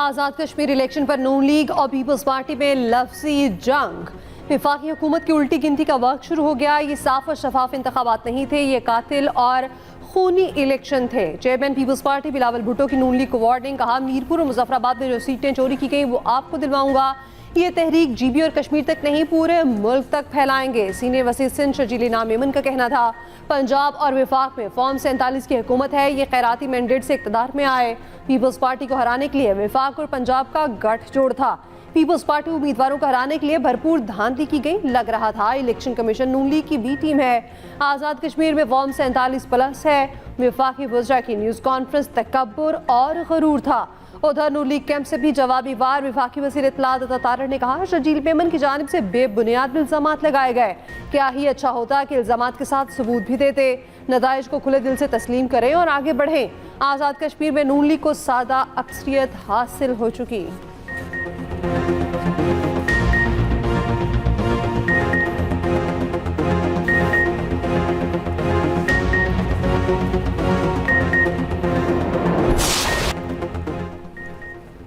Azad Kashmir election पर नून league और peoples party में लफ्जी जंग। वफाकी हुकूमत की उल्टी गिनती का वक्त शुरू हो गया। ये साफ और शफाफ इंतखाबात नहीं थे, ये कातिल और खूनी इलेक्शन थे। चेयरमैन पीपल्स पार्टी बिलावल भुट्टो की नून लीग को वार्निंग, कहा मीरपुर और मुजफ्फराबाद में जो सीटें चोरी की गई वो आपको दिलवाऊंगा। ये तहरीक जीबी और कश्मीर तक नहीं पूरे मुल्क तक फैलाएंगे। सीनियर वज़ीर सिंध शर्जील इनाम मेमन का कहना था पंजाब और वफाक में फॉर्म 47 की हुकूमत है, ये खैराती मैंडेट से इक़्तिदार में आए। पीपल्स पार्टी को हराने के लिए वफाक और पंजाब का गठजोड़ था। पीपल्स पार्टी उम्मीदवारों को हराने के लिए भरपूर धांधली की गई लग रहा था। इलेक्शन कमीशन नून लीग की बी टीम है। आज़ाद कश्मीर में फॉर्म 47+ है। वफाकी वज़रा की न्यूज़ कॉन्फ्रेंस तकब्बुर और गरूर था। उधर नून लीग कैंप से भी जवाबी वार वफाकी वज़ीर इत्तलात अता तारड़ ने कहा शर्जील मेमन की जानिब से बेबुनियाद इल्ज़ामात लगाए गए। क्या ही अच्छा होता कि इल्ज़ामात के साथ सबूत भी देते। नताइज को खुले दिल से तस्लीम करें और आगे बढ़ें। आज़ाद कश्मीर में नून लीग को सादा अक्सरियत हासिल हो चुकी।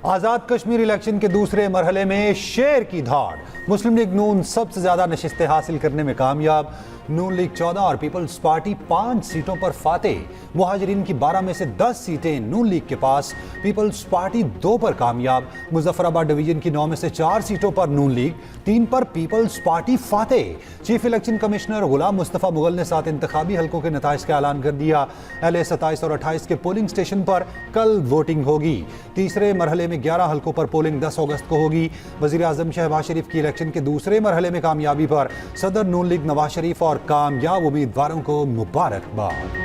आज़ाद कश्मीर इलेक्शन के दूसरे मरहले में शेर की धाड़। मुस्लिम लीग नून सबसे ज्यादा नशिस्तें हासिल करने में कामयाब। नून लीग 14 और पीपल्स पार्टी 5 सीटों पर फातेह। मुहाजिरीन की 12 में से 10 सीटें नून लीग के पास। पीपल्स पार्टी 2 पर कामयाब। मुजफ्फराबाद डिवीजन की 9 में से 4 सीटों पर नून लीग, 3 पर People's Party Fateh. Chief election commissioner Ghulam Mustafa Mughal ने 7 इंतखाबी हल्कों के नताइज का ऐलान कर दिया। LA 27 और 28 के पोलिंग स्टेशन पर कल वोटिंग होगी। तीसरे मरहले में 11 हल्कों पर पोलिंग 10 अगस्त को होगी। वज़ीर आज़म शहबाज शरीफ की इलेक्शन के दूसरे मरहले में कामयाबी पर सदर नून लीग नवाज शरीफ और कामयाब उम्मीदवारों को मुबारकबाद।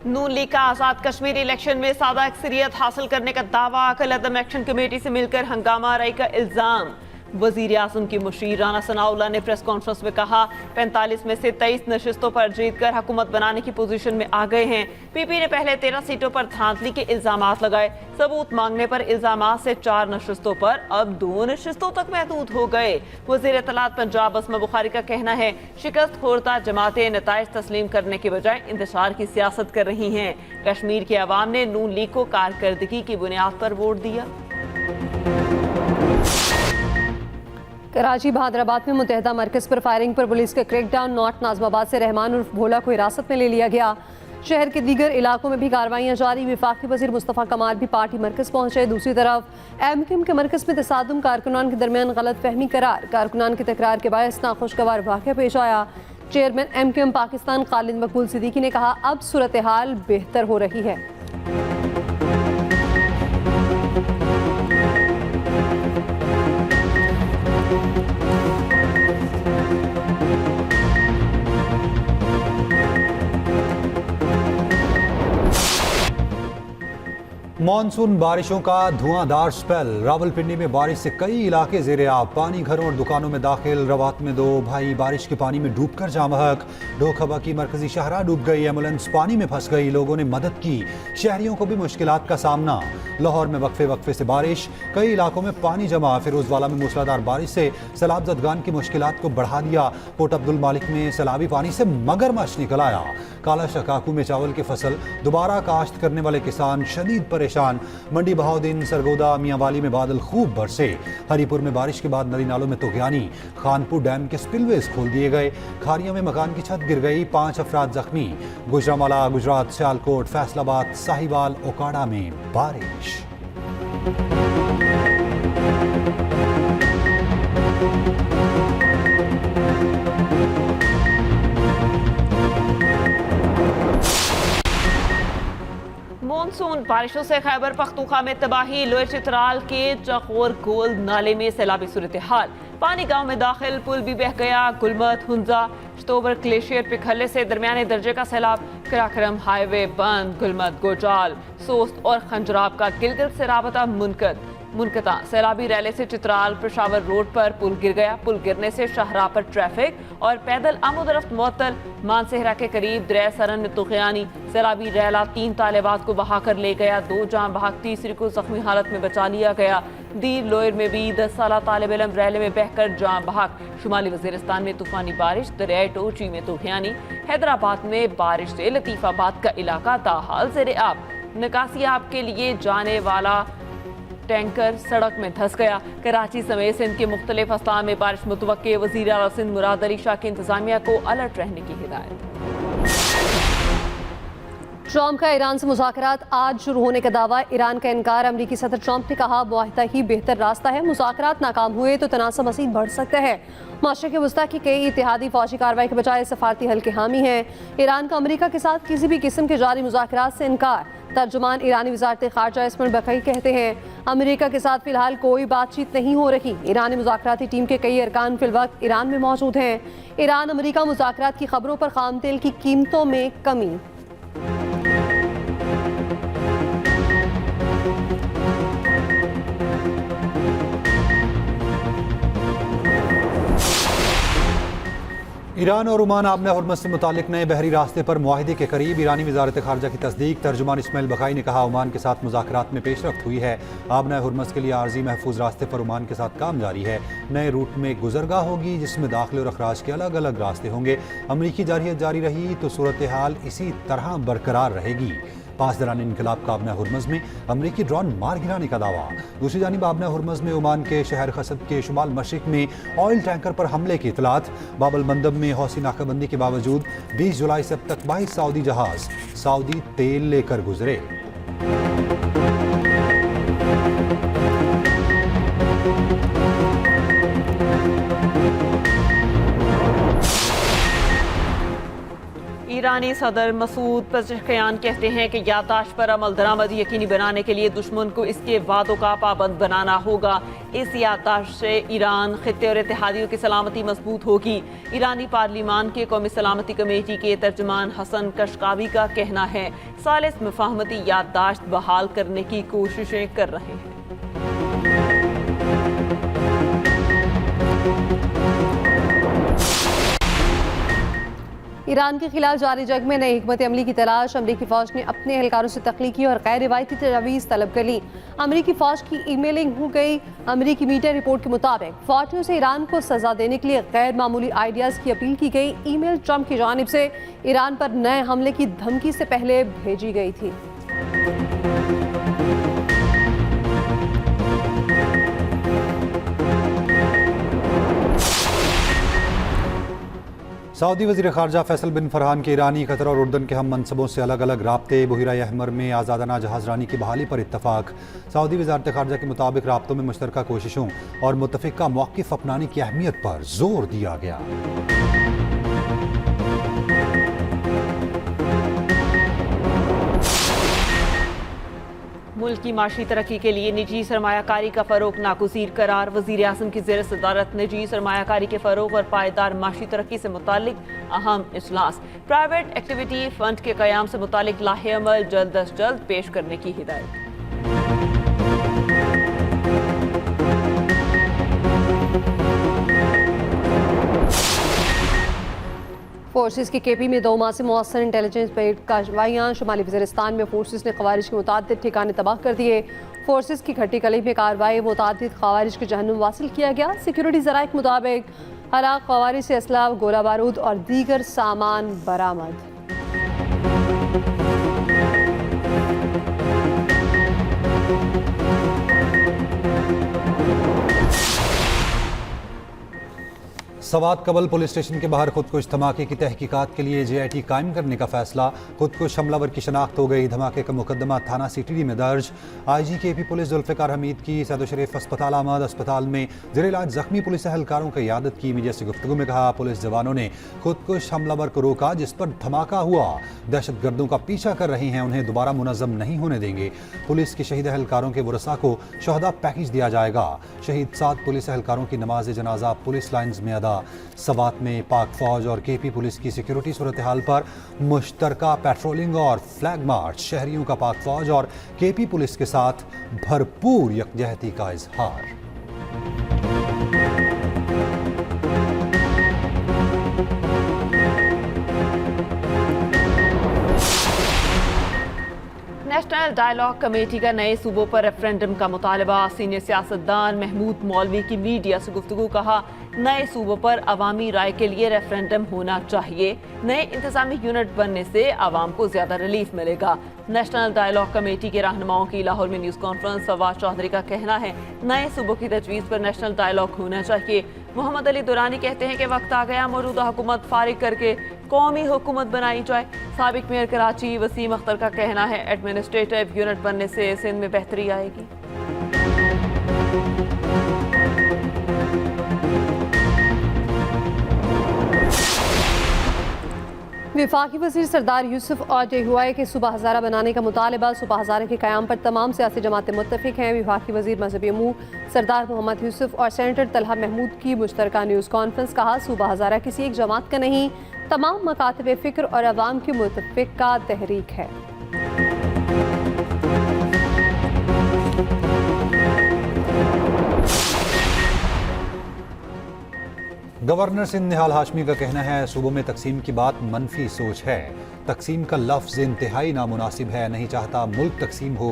नून लीग का आज़ाद कश्मीर इलेक्शन में सादा अक्सरियत हासिल करने का दावा। कल अदम एक्शन कमेटी से मिलकर हंगामा आराई का इल्ज़ाम। वज़ीर आज़म की मुशीर राना सनाउल्लाह ने प्रेस कॉन्फ्रेंस में कहा 45 में से 23 नशिस्तों पर जीतकर हुकूमत बनाने की पोजीशन में आ गए हैं। पीपी ने पहले 13 सीटों पर धांधली के इल्जामात लगाए। सबूत मांगने पर इल्जामात से 4 नशिस्तों पर अब 2 नशिस्तों तक महदूद हो गए। वज़ीर इत्तलात पंजाब अस्मा बुखारी का कहना है शिकस्त खोरता जमातें नताइज तस्लीम करने के बजाय इंतशार की सियासत कर रही हैं। कश्मीर के अवाम ने नून लीग को कारकर्दगी की बुनियाद पर वोट दिया। कराची बहादुराबाद में मुतहदा मरकज़ पर फायरिंग पर पुलिस का क्रैकडाउन। नॉर्थ नाज़माबाद से रहमान उर्फ भोला को हिरासत में ले लिया गया। शहर के दीगर इलाकों में भी कार्रवाइयाँ जारी। वफाकी वज़ीर मुस्तफ़ा कमाल भी पार्टी मरकज़ पहुँचे। दूसरी तरफ MQM के मरकज़ में तसादुम, कारकुनान के दरमियान गलत फहमी करार। कारकुनान की तकरार के बायस नाखुशगवार वाक़या पेश आया। चेयरमैन MQM पाकिस्तान खालिद मकबूल सिद्दीकी ने कहा अब सूरत हाल बेहतर हो रही है। मॉनसून बारिशों का धुआंधार स्पेल। रावलपिंडी में बारिश से कई इलाके ज़ेरे आब। पानी घरों और दुकानों में दाखिल। रवात में 2 भाई बारिश के पानी में डूबकर जाँ बहक। डोखबा की मरकजी शाहरा डूब गई। एम्बुलेंस पानी में फंस गई। लोगों ने मदद की। शहरियों को भी मुश्किलात का सामना। लाहौर में वक्फे वक्फे से बारिश, कई इलाकों में पानी जमा। फिरोजवाला में मूसलाधार बारिश से सैलाब ज़दगान की मुश्किलात को बढ़ा दिया। कोट अब्दुल मालिक में सैलाबी पानी से मगरमच्छ निकल आया। काला शकाकू में चावल की फसल दोबारा काश्त करने वाले किसान शदीद परेशान। मंडी बहाउद्दीन, सरगोदा, मियांवाली में बादल खूब बरसे। हरीपुर में बारिश के बाद नदी नालों में तुग़यानी। खानपुर डैम के स्पिलवेज खोल दिए गए। खारिया में मकान की छत गिर गई, 5 अफराद जख्मी। गुजरांवाला, गुजरात, सियालकोट, फैसलाबाद, साहिवाल, ओकाड़ा में बारिश। मानसून बारिशों से खैबर पख्तूनख्वा में तबाही। लोअर चित्राल के चखोर गोल नाले में सैलाबी सूरत हाल। पानी गांव में दाखिल, पुल भी बह गया। गुलमत, हुंजा, शतोबर ग्लेशियर पिघलने से दरमियाने दर्जे का सैलाब। कराक्रम हाईवे बंद। गुलमत, गोजाल, सोस्त और खंजराब का गिलगित से राबता मुनक़द। मुनक़ता सैलाबी रैली से चित्राल पेशावर रोड पर पुल गिर गया। पुल गिरने से शाहराह पर ट्रैफिक और पैदल आमोदरफ्त मुअत्तल। मानसेहरा के करीब दरिया सरन में तुग़यानी सैलाबी रैला 3 तालिबात को बहा कर ले गया। 2 जान बहक तीसरी को जख्मी हालत में बचा लिया गया। दीर लोयर में भी 10 साला तालिब इल्म रैले में बहकर जान बहक। शुमाली वज़ीरिस्तान में तूफानी बारिश। दरियाए टोची में तुग़यानी। हैदराबाद में बारिश से लतीफ़ाबाद का इलाका ताहाल ज़ेरे आब। निकासियाब के लिए जाने वाला टैंकर सड़क में धंस गया। कराची समेत सिंध के मुख्तलिफ अस्लाम में बारिश मुतवक्के। वज़ीर आला सिंध मुराद अली शाह की इंतजामिया को अलर्ट रहने की हिदायत। ट्रंप का ईरान से मुज़ाकरात आज शुरू होने का दावा। ईरान का इनकार। अमरीकी सदर ट्रंप ने कहा मुआहिदा ही बेहतर रास्ता है। मुज़ाकरात नाकाम हुए तो तनाज़ मज़ीद बढ़ सकता है। मशरिक़ वस्ता की कई इत्तेहादी फौजी कार्रवाई के बजाय सफारती हल के हामी हैं। ईरान का अमरीका के साथ किसी भी किस्म के जारी मुज़ाकरात से इनकार। तर्जुमान ईरानी वज़ारत ख़ारजा इसमें बक़ई कहते हैं अमरीका के साथ फ़िलहाल कोई बातचीत नहीं हो रही। ईरानी मुज़ाकराती टीम के कई अरकान फ़िलवक्त ईरान में मौजूद हैं। ईरान अमरीका मुज़ाकरात की खबरों पर ख़ाम तेल की कीमतों में कमी। ईरान और ओमान आबना हुर्मज़ से मुतालिक नए बहरी रास्ते पर मुआहिदे के करीब। ईरानी वज़ारत ख़ारजा की तस्दीक। तर्जुमान इस्माइल बक़ाई ने कहा ओमान के साथ मुज़ाकरात में पेशरफ्त हुई है। आबना हुर्मज़ के लिए आर्जी महफूज रास्ते पर ओमान के साथ काम जारी है। नए रूट में गुज़रगाह होगी जिसमें दाखिले और अखराज के अलग अलग रास्ते होंगे। अमरीकी जारहियत जारी रही तो सूरत हाल इसी तरह बरकरार रहेगी। पासदारान इनकलाब का आबना हुर्मज़ में अमरीकी ड्रोन मार गिराने का दावा। दूसरी जानिब आबना हुर्मज़ में ओमान के शहर खसब के शुमाल मशरिक में ऑयल टैंकर पर हमले की इतलात। बाबल मंदब में हौसी नाकाबंदी के बावजूद 20 जुलाई से अब तक 22 सऊदी जहाज सऊदी तेल लेकर गुजरे। ईरानी सदर मसूद पज़ेश्कियान कहते हैं कि याददाश्त पर अमल दरामद यकीनी बनाने के लिए दुश्मन को इसके वादों का पाबंद बनाना होगा। इस याददाश्त से ईरान खित्ते और इत्तेहादियों की सलामती मजबूत होगी। ईरानी पार्लिमान के कौमी सलामती कमेटी के तर्जुमान हसन कशकावी का कहना है सालिस मुफाहमती याददाश्त बहाल करने की कोशिशें कर रहे हैं। ईरान के खिलाफ जारी जंग में नई हिकमत अमली की तलाश। अमरीकी फ़ौज ने अपने एहलकारों से तख्लीकी और गैर रिवायती तजावीज़ तलब कर ली। अमरीकी फ़ौज की ईमेलिंग हो गई। अमरीकी मीडिया रिपोर्ट के मुताबिक फ़ौजियों से ईरान को सज़ा देने के लिए गैर मामूली आइडियाज़ की अपील की गई। ईमेल ट्रंप की जानिब से ईरान पर नए हमले की धमकी से पहले भेजी गई थी। सऊदी वज़ीर ख़ारजा फैसल बिन फरहान के ईरानी, कतर और उर्दन के हम मनसबों से अलग अलग राब्ते। बहिरा अहमर में आज़ादाना जहाज़रानी की बहाली पर इत्तफाक। सऊदी वज़ारत ख़ारजा के मुताबिक राब्तों में मुश्तरका कोशिशों और मुत्तफ़िक़ा मौक़िफ़ अपनाने की अहमियत पर जोर दिया गया। मुल्क की माशी तरक्की के लिए निजी सरमायाकारी का फ़रोग़ नागुज़ीर करार। वज़ीर आज़म की ज़ेर सदारत निजी सरमायाकारी के फ़रोग़ और पायदार माशी तरक्की से मुतालिक अहम इजलास। प्राइवेट एक्टिविटी फ़ंड के क़याम से मुतालिक लाहे अमल जल्द अज जल्द पेश करने की हिदायत। फोर्सेस की केपी में 2 माह से मौसर इंटेलिजेंस पेड कार्रवाइयाँ। शुमाली वज़ीरिस्तान में फोर्सेस ने ख़वारिज के मुतादिद ठिकाने तबाह कर दिए। फोर्सेस की घटी कली में कार्रवाई मुतादिद ख़वारिज के जहन्नुम वासिल किया गया। सिक्योरिटी ज़राए के मुताबिक हलाक ख़वारिज से असला, गोला बारूद और दीगर सामान बरामद। सवात कबल पुलिस स्टेशन के बाहर खुदकुश धमाके की तहकीकात के लिए JIT कायम करने का फैसला। खुदकुश हमलावर की शनाख्त हो गई। धमाके का मुकदमा थाना CTD में दर्ज। IG KP police Zulfiqar Hameed की सैयद शरीफ अस्पताल आमद। अस्पताल में ज़ेर इलाज ज़ख्मी पुलिस एहलकारों की इयादत की। मीडिया से गुफ्तगू में कहा पुलिस जवानों ने खुदकुश हमलावर को रोका जिस पर धमाका हुआ। दहशत गर्दों का पीछा कर रहे हैं, उन्हें दोबारा मुनज़्ज़म नहीं होने देंगे। पुलिस के शहीद एहलकारों के वरसा को शहदा पैकेज दिया जाएगा। शहीद 7 पुलिस एहलकारों की नमाज जनाजा पुलिस लाइन्स में अदा। सवात में पाक फौज और केपी पुलिस की सिक्योरिटी सूरत हाल पर मुश्तरका पेट्रोलिंग और फ्लैग मार्च, शहरियों का पाक फौज और केपी पुलिस के साथ भरपूर यकजहती का इजहार। नेशनल डायलॉग कमेटी का नए सूबों पर रेफरेंडम का मुतालबा। सीनियर सियासतदान महमूद मौलवी की मीडिया से गुफ्तगू। कहा, नए सूबों पर अवामी राय के लिए रेफरेंडम होना चाहिए। नए इंतजामी यूनिट बनने से आवाम को ज्यादा रिलीफ मिलेगा। नेशनल डायलॉग कमेटी के रहनुमाओं की लाहौर में न्यूज़ कॉन्फ्रेंस। फवाद चौधरी का कहना है, नए सूबों की तजवीज़ पर नेशनल डायलॉग होना चाहिए। मोहम्मद अली दुरानी कहते हैं कि वक्त आ गया मौजूदा हुकूमत फारिग करके कौमी हुकूमत बनाई जाए। साबिक मेयर कराची वसीम अख्तर का कहना है, एडमिनिस्ट्रेटिव यूनिट बनने से सिंध में बेहतरी आएगी। वफाकी वज़ीर सरदार यूसुफ और हुआ कि सूबा हज़ारा बनाने का मुतालबा। सूबा हज़ारा के क़याम पर तमाम सियासी जमातें मुत्तफ़िक़ हैं। वफाकी वज़ीर मजहबी अमूर सरदार मोहम्मद यूसुफ और सेनेटर तलहा महमूद की मुश्तरका न्यूज़ कॉन्फ्रेंस। कहा, सूबा हज़ारा किसी एक जमात का नहीं, तमाम मकातब फ़िक्र और अवाम की मुत्तफ़िक़ का तहरीक है। गवर्नर सिंध निहाल हाशमी का कहना है, सूबों में तकसीम की बात मनफी सोच है। तकसीम का लफ्ज़ इंतहाई नामुनासिब है। नहीं चाहता मुल्क तकसीम हो।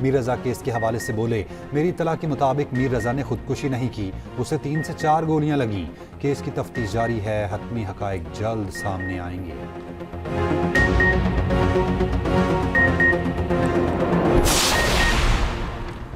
मीर रज़ा केस के हवाले से बोले, मेरी इत्तला के मुताबिक मीर रज़ा ने खुदकुशी नहीं की, उसे 3 से 4 गोलियां लगी। केस की तफ्तीश जारी है। हतमी हक़ाइक़ जल्द सामने आएंगे।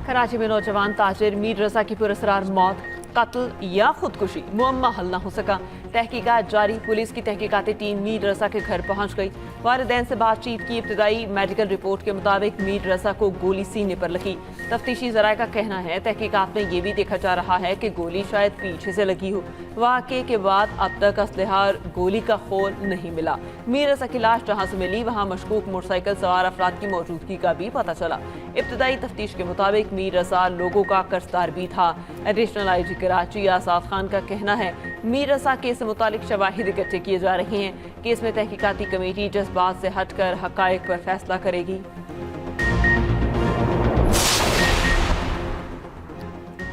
कराची में नौजवान ताजिर मीर रज़ा की पुरअसरार मौत, कत्ल या खुदकुशी, मुअम्मा हल न हो सका। तहकीकात जारी। पुलिस की तहकीकाती टीम मीर रज़ा के घर पहुंच गई। वालिदैन से बातचीत की। इब्तिदाई मेडिकल रिपोर्ट के मुताबिक मीर रज़ा को गोली सीने पर लगी। तफ्तीशी ज़राए का कहना है, तहकीकात में ये भी देखा जा रहा है कि गोली शायद पीछे से लगी हो। वाक़े के बाद अब तक असलहा और गोली का खोल नहीं मिला। मीर रज़ा की लाश जहाँ से मिली वहाँ मशकूक मोटरसाइकिल सवार अफराद की मौजूदगी का भी पता चला। इब्तिदाई तफ्तीश के मुताबिक मीर रज़ा लोगों का कर्जदार भी था। एडिशनल IG कराची आसाद खान का कहना है, मीर रज़ा केस से मुतालिक शवाहिद इकट्ठे किए जा रहे हैं। केस में तहकीकाती कमेटी जज्बात से हटकर हक़ाइक़ पर फैसला करेगी।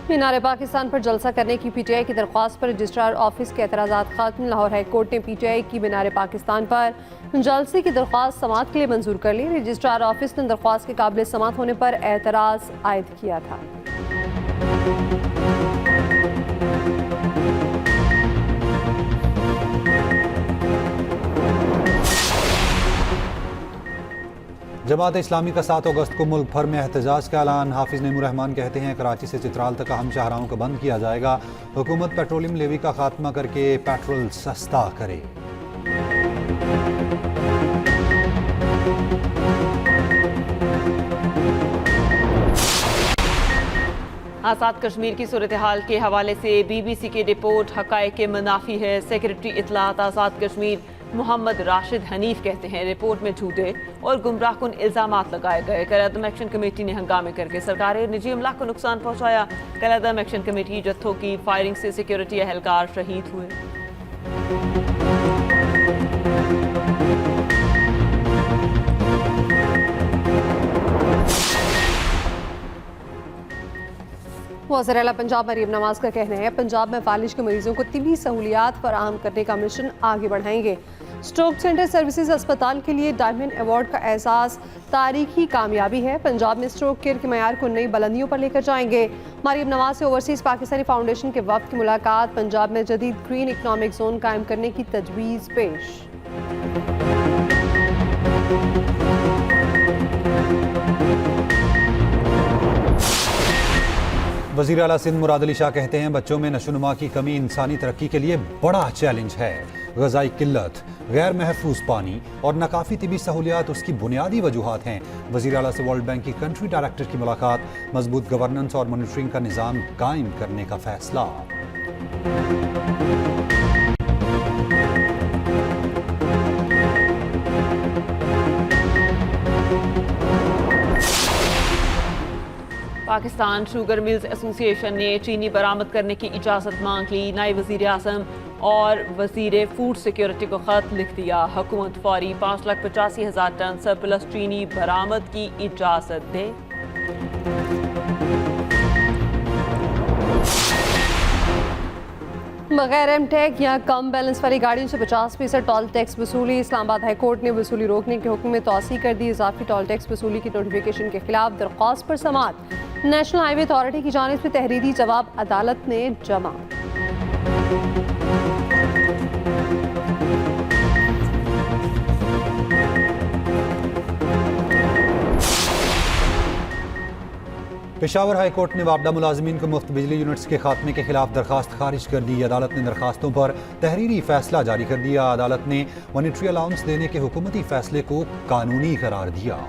मीनार पाकिस्तान पर जलसा करने की PTI की दरख्वास्त पर रजिस्ट्रार ऑफिस के एतराज़ात खत्म। लाहौर हाई कोर्ट ने PTI की मीनार पाकिस्तान पर जलसे की दरख्वास्त समाअत के लिए मंजूर कर ली। रजिस्ट्रार ऑफिस ने दरख्वास्त के काबिल समाअत होने पर एतराज़ आयद किया था। जमात इस्लामी का 7 अगस्त को मुल्क भर में एहतजाज का ऐलान। हाफिज नईमुर रहमान कहते हैं, कराची से चित्राल तक अहम शाहराहों को बंद किया जाएगा। हुकूमत पेट्रोलियम लेवी का खात्मा करके पेट्रोल सस्ता करे। आज़ाद कश्मीर की सूरत हाल के हवाले से BBC की रिपोर्ट हक़ाइक़ के मुनाफी है। सेक्रेटरी इत्तलात आज़ाद कश्मीर मोहम्मद राशिद हनीफ कहते हैं, रिपोर्ट में झूठे और गुमराहकुन इल्ज़ामात लगाए गए। कल-ए-आज़म एक्शन कमेटी ने हंगामे करके सरकारी और निजी अमलाक को नुकसान पहुँचाया। कल-ए-आज़म एक्शन कमेटी जत्थों की फायरिंग से सिक्योरिटी एहलकार शहीद हुए। वज़ीर आला पंजाब मरीम नवाज का कहना है, पंजाब में फालिज के मरीजों को तिबी सहूलियात फराहम करने का मिशन आगे बढ़ाएंगे। स्ट्रोक सेंटर सर्विसेज अस्पताल के लिए डायमंड अवार्ड का एहसास तारीखी कामयाबी है। पंजाब में स्ट्रोक केयर के मयार को नई बुलंदियों पर लेकर जाएंगे। मरीम नवाज से ओवरसीज़ पाकिस्तानी फाउंडेशन के वफ़द की मुलाकात। पंजाब में जदीद ग्रीन इकनॉमिक जोन कायम करने की तजवीज़ पेश। वज़ीर आला सिंध मुराद अली शाह कहते हैं, बच्चों में नशोनुमा की कमी इंसानी तरक्की के लिए बड़ा चैलेंज है। ग़िज़ाई किल्लत, गैर महफूज पानी और नाकाफ़ी तिबी सहूलियात उसकी बुनियादी वजूहात हैं। वज़ीर आला से वर्ल्ड बैंक की कंट्री डायरेक्टर की मुलाकात। मजबूत गवर्नेंस और मॉनिटरिंग का निज़ाम कायम करने का फैसला। पाकिस्तान शुगर मिल्स एसोसिएशन ने चीनी बरामद करने की इजाज़त मांग ली। नायब वज़ीर आज़म और वजीर फूड सिक्योरिटी को खत लिख दिया। हुकूमत फौरी 5,85,000 टन सरप्लस चीनी बरामद की इजाजत दे। बगैर एमटेक या कम बैलेंस वाली गाड़ियों से 50% टोल टैक्स वसूली। इस्लामाबाद हाई कोर्ट ने वसूली रोकने के हुक्म में तोसी कर दी। इजाफी टोल टैक्स वसूली की नोटिफिकेशन के खिलाफ दरख्वास्त पर समाअत। नेशनल हाईवे अथॉरिटी की जानिब से तहरीरी जवाब अदालत ने जमा। पेशावर हाई कोर्ट ने वापडा मुलाजमीन को मुफ्त बिजली यूनिट्स के खात्मे के खिलाफ दरखास्त खारिज कर दी। अदालत ने दरखास्तों पर तहरीरी फैसला जारी कर दिया। अदालत ने मॉनिटरी अलाउंस देने के हुकूमती फैसले को कानूनी करार दिया।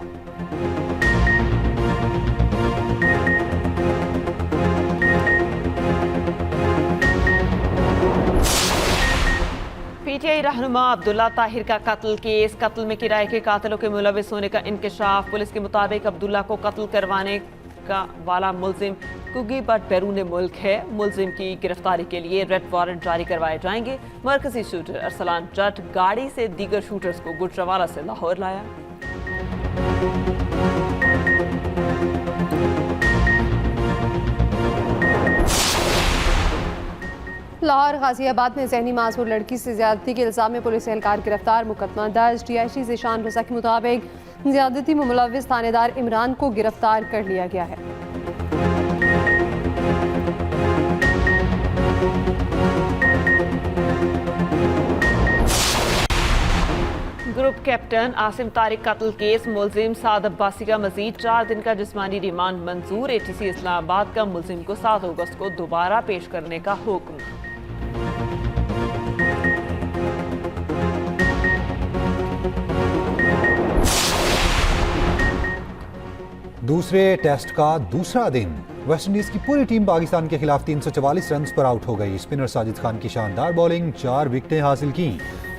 पीटीआई रहनुमा अब्दुल्ला ताहिर का कत्ल केस। कत्ल में किराए के कातिलों के मुलविस होने का इंकशाफ। पुलिस के मुताबिक अब्दुल्ला को कत्ल करवाने का वाला मुलजिम कुगी बट बैरून मुल्क है। मुलजिम की गिरफ्तारी के लिए रेड वारंट जारी करवाए जाएंगे। मरकजी शूटर अरसलान जट गाड़ी से दीगर शूटर्स को गुजरावाला से लाहौर लाया। लाहौर गाजियाबाद में जहनी मासूर लड़की से ज्यादती के इल्जाम में पुलिस एहलकार गिरफ्तार। मुकदमा दर्ज। DIG ज़ीशान रज़ा के मुताबिक ज्यादती में मुलविस थानेदार इमरान को गिरफ्तार कर लिया गया है। ग्रुप कैप्टन आसिम तारिक कत्ल केस। मुलजिम साद अब्बासी का मजीद 4 दिन का जिस्मानी रिमांड मंजूर। ATC इस्लामाबाद का मुलजिम को 7 अगस्त को दोबारा पेश करने का हुक्म। दूसरे टेस्ट का दूसरा दिन। वेस्टइंडीज की पूरी टीम पाकिस्तान के खिलाफ 344 रन पर आउट हो गई। स्पिनर साजिद खान की शानदार बॉलिंग, 4 विकेटें हासिल की।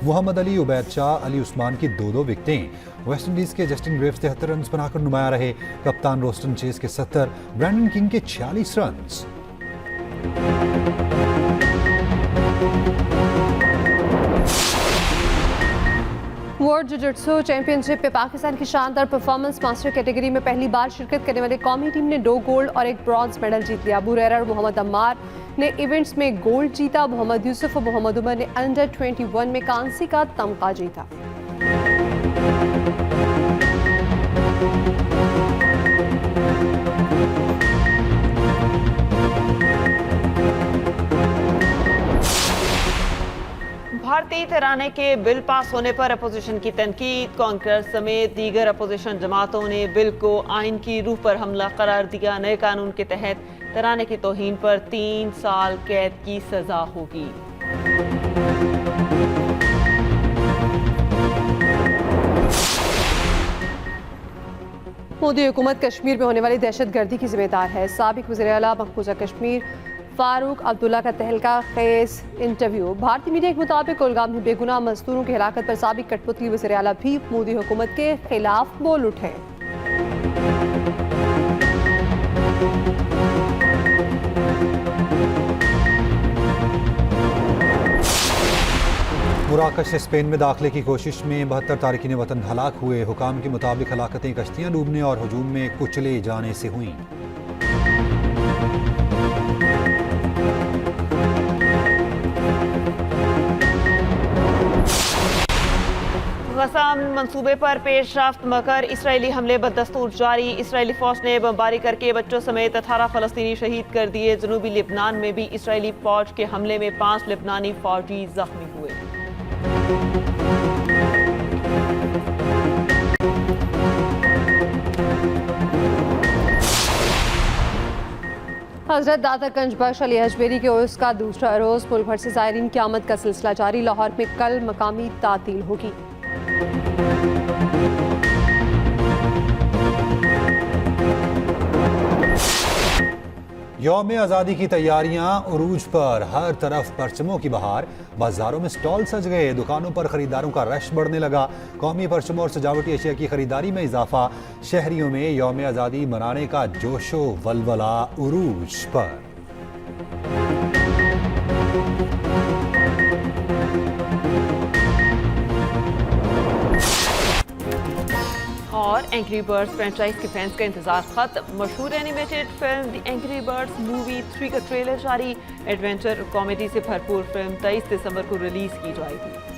मोहम्मद अली, उबैद शाह, अली उस्मान की 2-2 विकेटें। वेस्टइंडीज के जस्टिन ग्रेव्स 73 रन बनाकर नुमाया रहे। कप्तान रोस्टन चेस के 70, ब्रैंडन किंग के 46 रन। वर्ल्ड जुजित्सु चैंपियनशिप में पाकिस्तान की शानदार परफॉर्मेंस। मास्टर कैटेगरी में पहली बार शिरकत करने वाली कौमी टीम ने 2 गोल्ड और 1 ब्रॉन्ज मेडल जीत लिया। अबू हुरैरा और मोहम्मद अम्मार ने इवेंट्स में गोल्ड जीता। मोहम्मद यूसुफ और मोहम्मद उमर ने अंडर 21 में कांसी का तमगा जीता। भारतीय तराने के बिल पास होने पर अपोजिशन की तनकीद। कांग्रेस समेत दीगर अपोजिशन जमातों ने बिल को आइन की रूह पर हमला करार दिया। नए कानून के तहत तराने की तौहीन पर 3 साल कैद की सजा होगी। मोदी हुकूमत कश्मीर में होने वाली दहशतगर्दी की जिम्मेदार है। साबिक वज़ीर आला मकबूजा कश्मीर फारूक अब्दुल्ला का तहलका खेज इंटरव्यू। भारतीय मीडिया के मुताबिक कुलगाम में बेगुनाह मजदूरों की हिलाकत पर साबिक कठपुतली वज़ीर आला भी मोदी हुकूमत के खिलाफ बोल उठे। मुराकश से स्पेन में दाखिले की कोशिश में 72 तारकीन वतन हलाक हुए। हुकाम के मुताबिक हलाकतें कश्तियां डूबने और हुजूम में कुचले जाने से हुई। गसाम मंसूबे पर पेशरफ्त मगर इसराइली हमले बदस्तूर जारी। इसराइली फौज ने बमबारी करके बच्चों समेत 18 फलस्तीनी शहीद कर दिए। जनूबी लेबनान में भी इसराइली फौज के हमले में 5 लेबनानी फौजी जख्मी हुए। हजरत दातागंज बख्श अली हजबेरी के उर्स का दूसरा रोज। मुल्क भर से ज़ायरीन की आमद का सिलसिला जारी। लाहौर में कल मकामी तातील होगी। यौम आज़ादी की तैयारियां उरूज पर। हर तरफ परचमों की बहार। बाजारों में स्टॉल सज गए। दुकानों पर खरीदारों का रश बढ़ने लगा। कौमी परचमों और सजावटी अशिया की खरीदारी में इजाफा। शहरियों में यौम आज़ादी मनाने का जोशो वलवला उरूज पर। और एंग्री बर्ड्स फ्रेंचाइज के फैंस का इंतजार खत्म। मशहूर animated film the angry birds movie 3 का ट्रेलर जारी। एडवेंचर कॉमेडी से भरपूर फिल्म 23 दिसंबर को रिलीज की जाएगी।